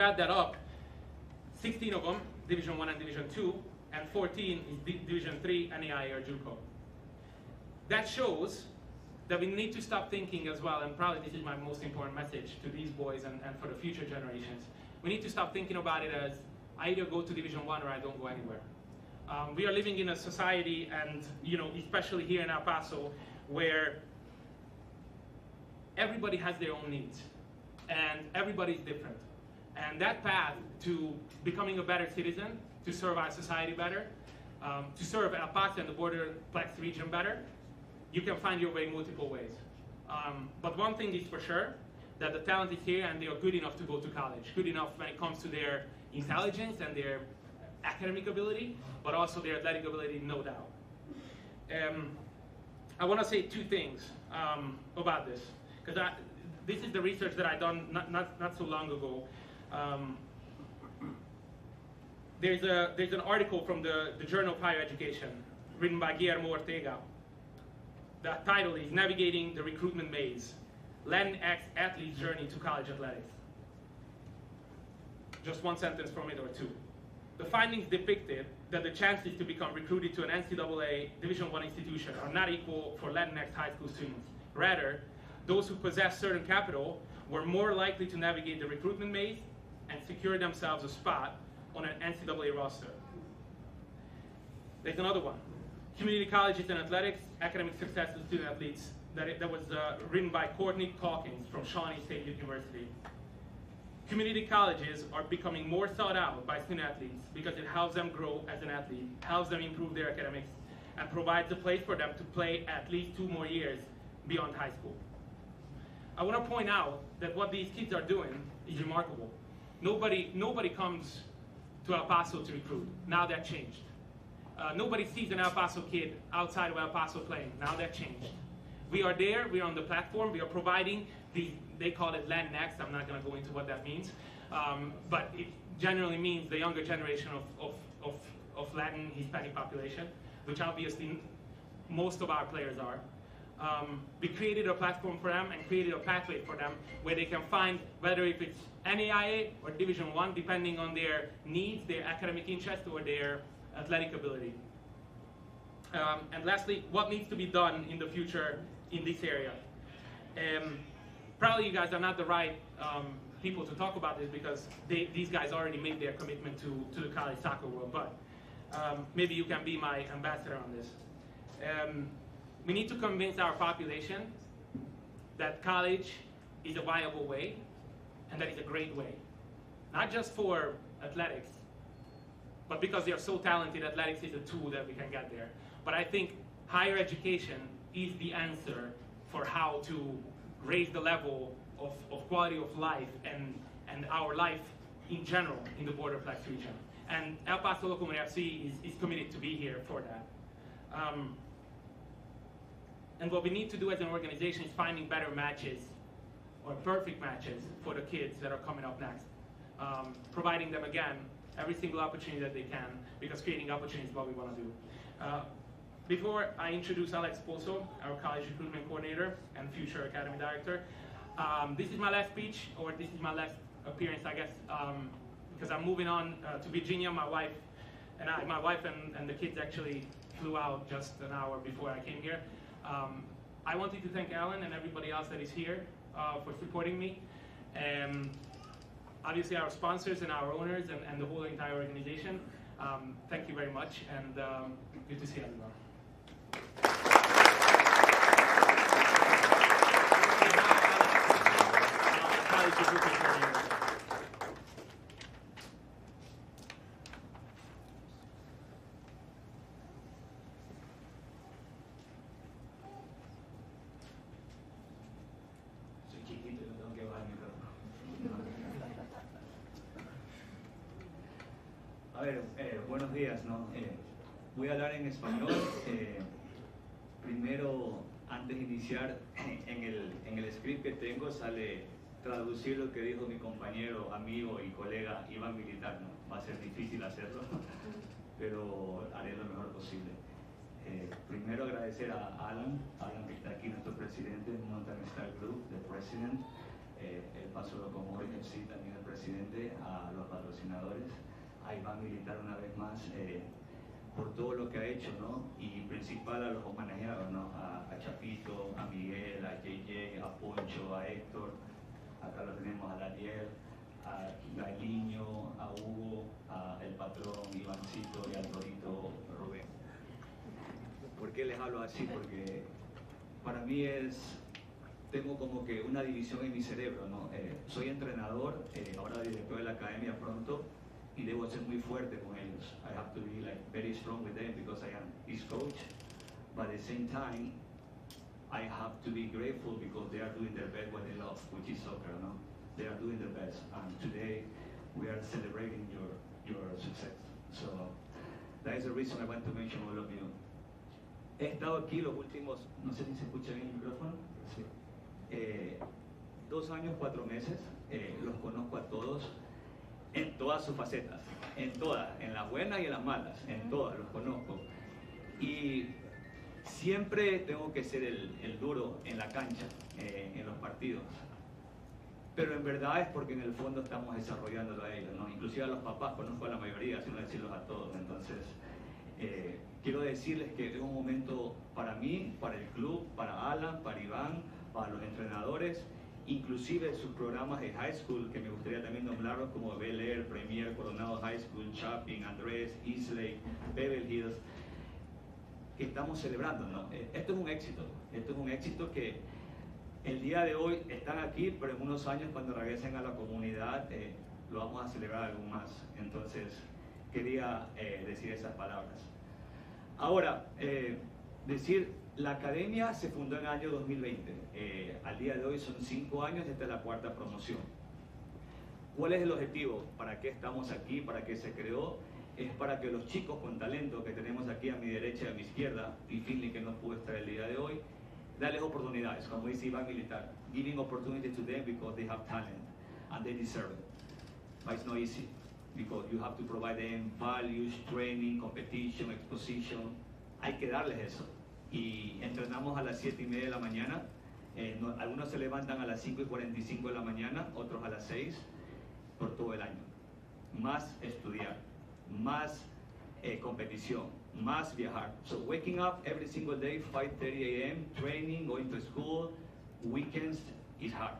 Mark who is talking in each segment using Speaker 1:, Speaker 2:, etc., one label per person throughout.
Speaker 1: Add that up, 16 of them, Division 1 and Division 2, and 14 is Division 3, NAIA or JUCO. That shows that we need to stop thinking as well, and probably this is my most important message to these boys and for the future generations. We need to stop thinking about it as, I either go to Division 1 or I don't go anywhere. We are living in a society, and especially here in El Paso, where everybody has their own needs, and everybody's different. And that path to becoming a better citizen, to serve our society better, to serve El Paso and the Borderplex region better, you can find your way multiple ways. But one thing is for sure, that the talent is here and they are good enough to go to college, good enough when it comes to their intelligence and their academic ability, but also their athletic ability, no doubt. I want to say two things about this, because this is the research that I done not so long ago. There's an article from the Journal of Higher Education written by Guillermo Ortega. The title is Navigating the Recruitment Maze, Latinx Athlete's Journey to College Athletics. Just one sentence from it or two. The findings depicted that the chances to become recruited to an NCAA Division I institution are not equal for Latinx high school students. Rather, those who possess certain capital were more likely to navigate the recruitment maze and secure themselves a spot on an NCAA roster. There's another one. Community colleges and athletics, academic success of student athletes. That was written by Courtney Calkins from Shawnee State University. Community colleges are becoming more sought out by student athletes because it helps them grow as an athlete, helps them improve their academics, and provides a place for them to play at least 2 more years beyond high school. I want to point out that what these kids are doing is remarkable. Nobody comes to El Paso to recruit. Now that changed. Nobody sees an El Paso kid outside of El Paso playing. Now that changed. We are there, we are on the platform, we are providing they call it Latinx, I'm not going to go into what that means, but it generally means the younger generation of Latin Hispanic population, which obviously most of our players are. We created a platform for them and created a pathway for them where they can find, whether if it's NAIA or Division I, depending on their needs, their academic interest, or their athletic ability. And lastly, what needs to be done in the future in this area? Probably you guys are not the right people to talk about this, because these guys already made their commitment to the college soccer world, but maybe you can be my ambassador on this. We need to convince our population that college is a viable way, and that it's a great way. Not just for athletics, but because they are so talented, athletics is a tool that we can get there. But I think higher education is the answer for how to raise the level of quality of life and our life in general in the Borderplex region. And El Paso Locomotive FC is committed to be here for that. And what we need to do as an organization is finding better matches, or perfect matches, for the kids that are coming up next. Providing them, again, every single opportunity that they can, because creating opportunities is what we want to do. Before I introduce Alex Pozo, our college recruitment coordinator and future academy director, this is my last speech, or this is my last appearance, I guess, because I'm moving on to Virginia. My wife and the kids actually flew out just an hour before I came here. I wanted to thank Alan and everybody else that is here for supporting me. Obviously our sponsors and our owners and the whole entire organization. Thank you very much, and good to see everyone.
Speaker 2: A ver, buenos días, ¿no? Voy a hablar en español. Primero, antes de iniciar, en el script que tengo sale traducir lo que dijo mi compañero, amigo y colega Iván Militar, ¿no? Va a ser difícil hacerlo, pero haré lo mejor posible. Primero agradecer a Alan que está aquí, nuestro presidente, Mountain Star Group, the president. el Paso Locomores FC, también el presidente, a los patrocinadores, a Iván Militar una vez más, por todo lo que ha hecho, ¿no? Y principal a los homenajeados, ¿no? A Chapito, a Miguel, a JJ, a Poncho, a Héctor, acá lo tenemos a Daniel, a Galiño, a Hugo, a el patrón Ivancito y al Torito Rubén. ¿Por qué les hablo así? Porque para mí tengo como que una división en mi cerebro, ¿no? Soy entrenador, ahora director de la academia pronto, y debo ser muy fuerte con ellos. I have to be like very strong with them because I am his coach, but at the same time, I have to be grateful because they are doing their best what they love, which is soccer, no? They are doing their best, and today we are celebrating your success. So that is the reason I want to mention all of you. He estado aquí los últimos, no sé si se escucha bien el micrófono, sí. 2 años, 4 meses, los conozco a todos en todas sus facetas, en todas, en las buenas y en las malas, en todas los conozco. Y siempre tengo que ser el duro en la cancha, en los partidos. Pero en verdad es porque en el fondo estamos desarrollándolo a ellos, ¿no? Inclusive a los papás, conozco a la mayoría, si no decirlos a todos. Entonces, quiero decirles que es un momento para mí, para el club, para Alan, para Iván, para los entrenadores, inclusive sus programas de high school, que me gustaría también nombrarlos como Bel Air, Premier, Coronado High School, Chapin, Andrés, Eastlake, Beverly Hills, que estamos celebrando, ¿no? Esto es un éxito que el día de hoy están aquí, pero en unos años cuando regresen a la comunidad lo vamos a celebrar algo más. Entonces quería decir esas palabras. Ahora, la academia se fundó en el año 2020, al día de hoy son 5 años, esta es la 4ª promoción. ¿Cuál es el objetivo? ¿Para qué estamos aquí? ¿Para qué se creó? Es para que los chicos con talento que tenemos aquí a mi derecha y a mi izquierda, y Finley que no pudo estar el día de hoy, darles oportunidades, como dice Iván Militar, giving opportunity to them because they have talent and they deserve it. But it's not easy because you have to provide them values, training, competition, exposition. Hay que darles eso. Y entrenamos a las 7:30 de la mañana. Algunos se levantan a las 5:45 de la mañana, otros a las 6, por todo el año. Más estudiar, más competición, más viajar. So waking up every single day, 5:30 a.m., training, going to school, weekends is hard.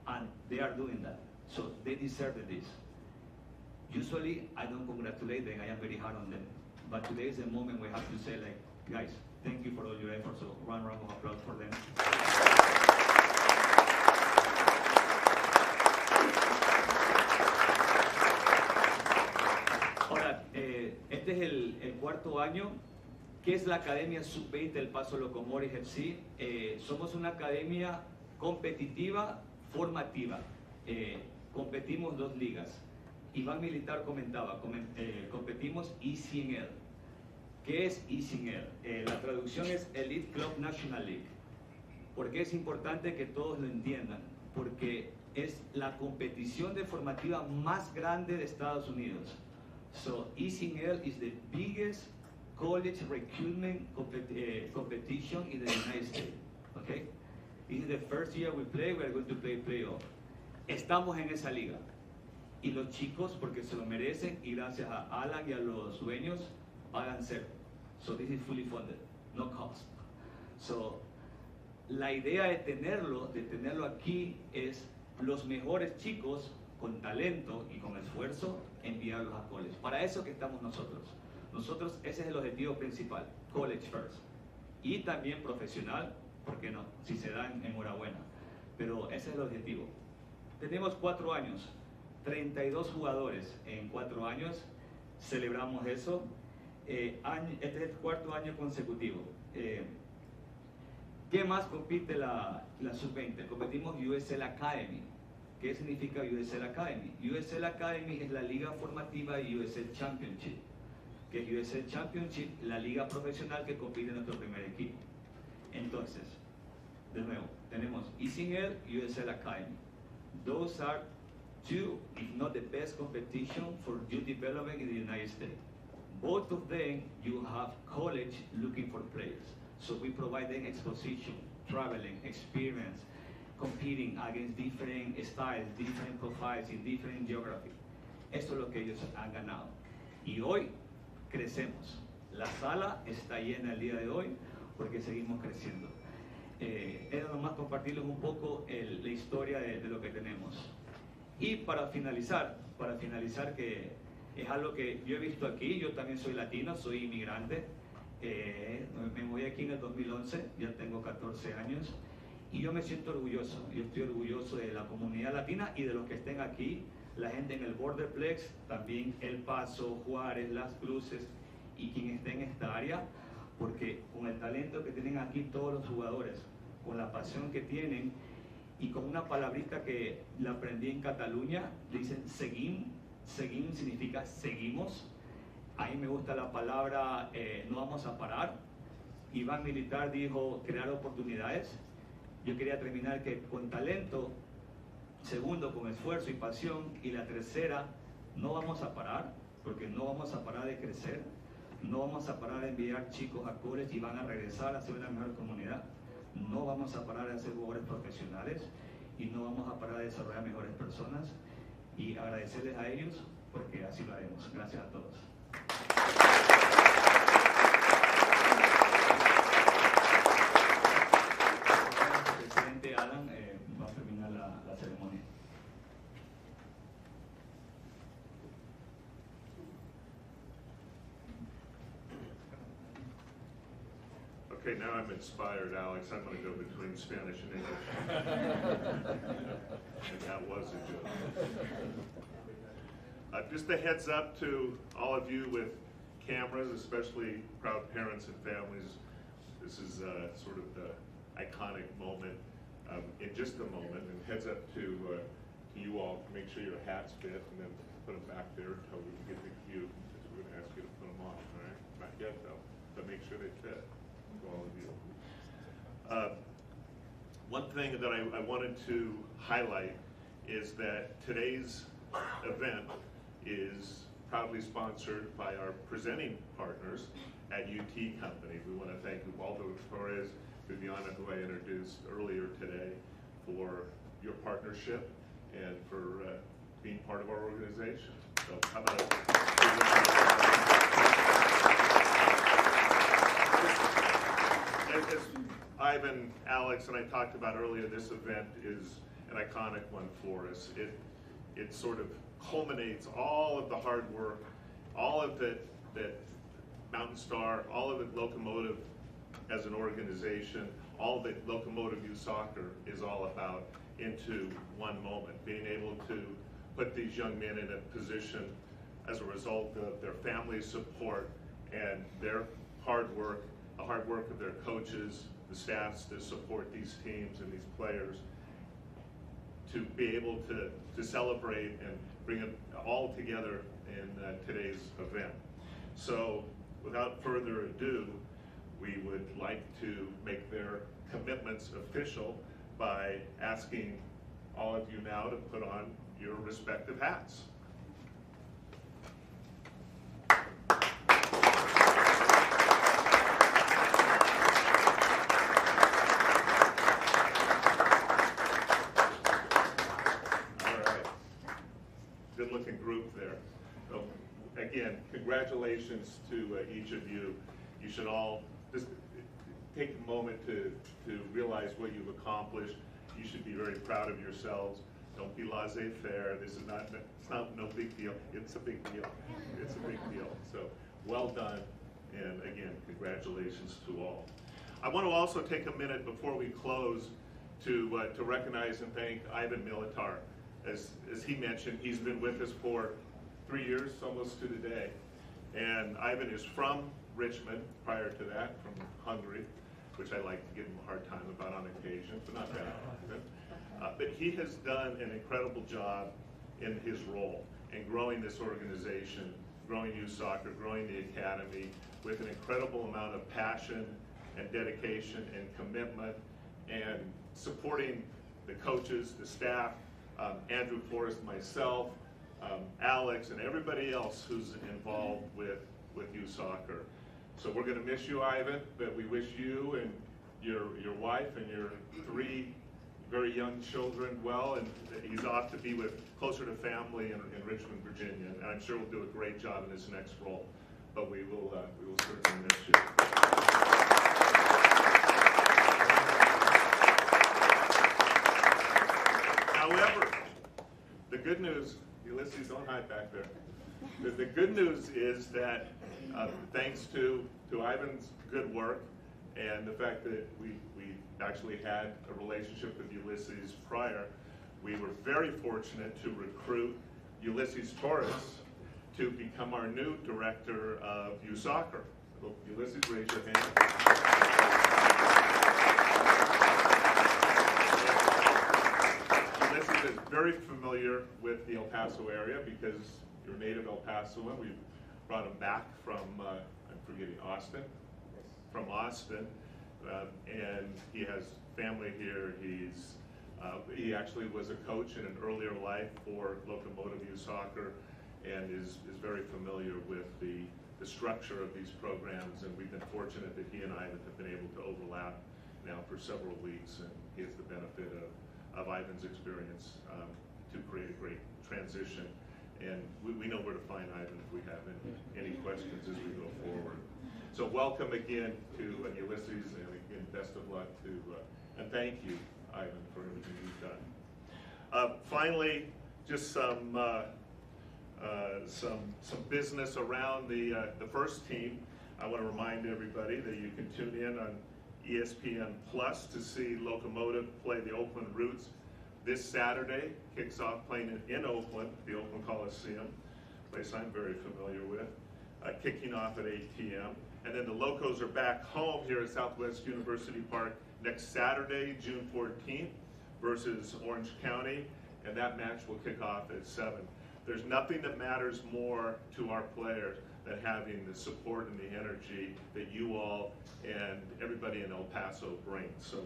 Speaker 2: And they are doing that. So they deserve this. Usually I don't congratulate them, I am very hard on them. But today is the moment we have to say like, guys, thank you for all your efforts, so one round of applause for them. Ahora, este es el 4º año. ¿Qué es la Academia Sub-20 del Paso Locomores FC? Somos una academia competitiva, formativa. Competimos 2 ligas. Iván Militar comentaba, competimos ECNL. ¿Qué es ECNL? La traducción es Elite Club National League. ¿Por qué es importante que todos lo entiendan? Porque es la competición de formativa más grande de Estados Unidos. So ECNL is the biggest college recruitment competition in the United States. Okay? This is the first year we play, we are going to play playoff. Estamos en esa liga. Y los chicos, porque se lo merecen, y gracias a Alan y a los dueños, pagan 0. So this is fully funded, no cost. So, la idea de tenerlo aquí es los mejores chicos con talento y con esfuerzo enviarlos a college. Para eso que estamos nosotros. Nosotros, ese es el objetivo principal, college first. Y también profesional, ¿por qué no? Si se dan, enhorabuena. Pero ese es el objetivo. Tenemos 4 años, 32 jugadores en 4 años, celebramos eso. Este es el 4º año consecutivo. ¿Qué más compite la Sub-20? Competimos USL Academy. ¿Qué significa USL Academy? USL Academy es la liga formativa y USL Championship. Que es USL Championship, la liga profesional que compite en nuestro primer equipo. Entonces, de nuevo, tenemos ECNL y USL Academy. Those are 2, if not the best competition for youth development in the United States. Both of them, you have college looking for players. So we provide them exposition, traveling, experience, competing against different styles, different profiles, in different geography. Esto es lo que ellos han ganado. Y hoy crecemos. La sala está llena el día de hoy porque seguimos creciendo. Era nomás compartirles un poco la historia de lo que tenemos. Y para finalizar que es algo que yo he visto aquí, yo también soy latino, soy inmigrante, me moví aquí en el 2011, ya tengo 14 años, y yo me siento orgulloso, yo estoy orgulloso de la comunidad latina y de los que estén aquí, la gente en el Borderplex, también El Paso, Juárez, Las Cruces, y quien esté en esta área, porque con el talento que tienen aquí todos los jugadores, con la pasión que tienen, y con una palabrita que la aprendí en Cataluña, dicen seguim significa seguimos. A mí me gusta la palabra no vamos a parar. Iván Militar dijo crear oportunidades. Yo quería terminar que con talento, segundo con esfuerzo y pasión, y la tercera, no vamos a parar, porque no vamos a parar de crecer, no vamos a parar de enviar chicos a college y van a regresar a ser una mejor comunidad. No vamos a parar de ser jugadores profesionales y no vamos a parar de desarrollar mejores personas, y agradecerles a ellos porque así lo haremos. Gracias a todos. El presidente Alan va a terminar la ceremonia.
Speaker 3: Okay, now I'm inspired, Alex. I'm going to go between Spanish and English. And that was a joke. Just a heads up to all of you with cameras, especially proud parents and families. This is sort of the iconic moment in just a moment. And heads up to you all. Make sure your hats fit, and then put them back there until we can get the cue. We're going to ask you to put them on. All right? Not yet though, but make sure they fit. To all of you. One thing that I wanted to highlight is that today's event is proudly sponsored by our presenting partners at UT Company. We want to thank Ubaldo Torres, Viviana, who I introduced earlier today, for your partnership and for being part of our organization. So how about as Ivan, Alex, and I talked about earlier, this event is an iconic one for us. It sort of culminates all of the hard work, all of that Mountain Star, all of it Locomotive as an organization, all that Locomotive Youth Soccer is all about into one moment. Being able to put these young men in a position as a result of their family's support and their hard work, the hard work of their coaches, the staffs that support these teams and these players, to be able to celebrate and bring it all together in today's event. So without further ado, we would like to make their commitments official by asking all of you now to put on your respective hats. Good-looking group there. So again, congratulations to each of you. You should all just take a moment to realize what you've accomplished. You should be very proud of yourselves. Don't be laissez-faire. This is not, it's not no big deal. It's a big deal. It's a big deal. So well done, and again, congratulations to all. I want to also take a minute before we close to recognize and thank Ivan Militar. As he mentioned, he's been with us for 3 years, almost to the day. And Ivan is from Richmond, prior to that, from Hungary, which I like to give him a hard time about on occasion, but not that often. But he has done an incredible job in his role in growing this organization, growing youth soccer, growing the academy, with an incredible amount of passion and dedication and commitment, and supporting the coaches, the staff, Andrew Forrest, myself, Alex, and everybody else who's involved with youth soccer. So we're going to miss you, Ivan, but we wish you and your wife and your 3 very young children well, and he's off to be with closer to family in Richmond, Virginia. And I'm sure will do a great job in his next role. But we will certainly miss you. However, the good news, Ulysses, don't hide back there. The good news is that thanks to Ivan's good work and the fact that we actually had a relationship with Ulysses prior, we were very fortunate to recruit Ulysses Torres to become our new director of youth soccer. So, Ulysses, raise your hand. Ulysses is very familiar with the El Paso area because you're native El Pasoan. We brought him back from, I'm forgetting, Austin? From Austin. And he has family here. He actually was a coach in an earlier life for Locomotive Youth Soccer and is very familiar with the structure of these programs. And we've been fortunate that he and I have been able to overlap now for several weeks, and he has the benefit of Ivan's experience to create a great transition. And we know where to find Ivan if we have any questions as we go forward. So welcome again to Ulysses, and again, best of luck to, and thank you, Ivan, for everything you've done. Finally, just some business around the first team. I want to remind everybody that you can tune in on ESPN Plus to see Locomotive play the Oakland Roots this Saturday. Kicks off playing in Oakland, the Oakland Coliseum, place I'm very familiar with, kicking off at 8 p.m. And then the Locos are back home here at Southwest University Park next Saturday, June 14th, versus Orange County, and that match will kick off at 7. There's nothing that matters more to our players than having the support and the energy that you all and everybody in El Paso brings. So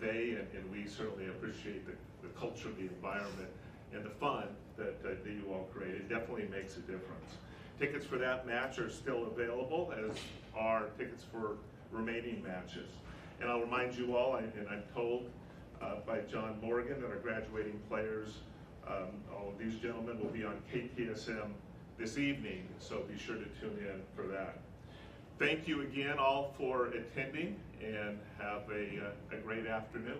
Speaker 3: they and we certainly appreciate the culture, the environment, and the fun that you all create. It definitely makes a difference. Tickets for that match are still available, as are tickets for remaining matches. And I'll remind you all, and I'm told by John Morgan that our graduating players, all of these gentlemen will be on KTSM this evening, so be sure to tune in for that. Thank you again all for attending, and have a great afternoon.